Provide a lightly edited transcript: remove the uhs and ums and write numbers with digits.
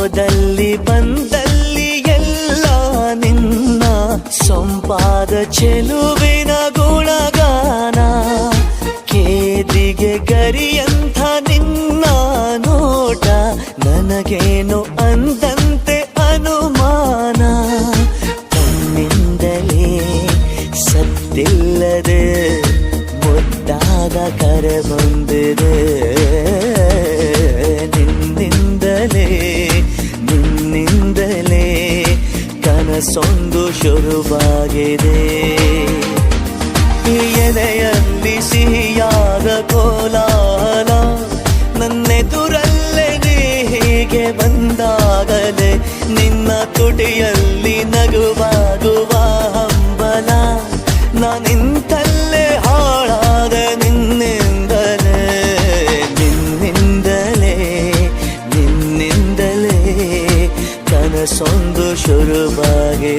ಹೋದಲ್ಲಿ ಬಂದಲ್ಲಿ ಎಲ್ಲ ನಿನ್ನ ಸೊಂಪಾದ ಚೆಲುವಿನ ಗುಣಗಾನ. ಕೇದಿಗೆ ಗರಿಯಂಥ ನಿನ್ನ ನೋಟ ನನಗೇನು ಅಂದಂತೆ ಅನುಮಾನ. ತನ್ನಿಂದಲೇ ಸತ್ತಿಲ್ಲದೆ ಮುದ್ದಾದ ಕರೆ ಬಂದಿದೆ. ನಿನ್ನಿಂದಲೇ ಕನಸೊಂದು ಶುರುವಾಗಿದೆ. ಎದೆಯಲ್ಲಿ ಸಿಹಿಯಾದ ಕೋಲಾಹಲ ನನ್ನೆದುರಲ್ಲೇ ನೀ ಹೀಗೆ ಬಂದಾಗಲೇ ನಿನ್ನ ತುಟಿಯಲ್ಲಿ ನಗುವಾಗುವ ಹಂಬಲ. ನಾನಿಂತಲ್ಲೇ ಹಾಳಾದ ನಿನ್ನಿಂದಲೇ ಕನಸೊಂದು ಶುರುವಾಗಿದೆ.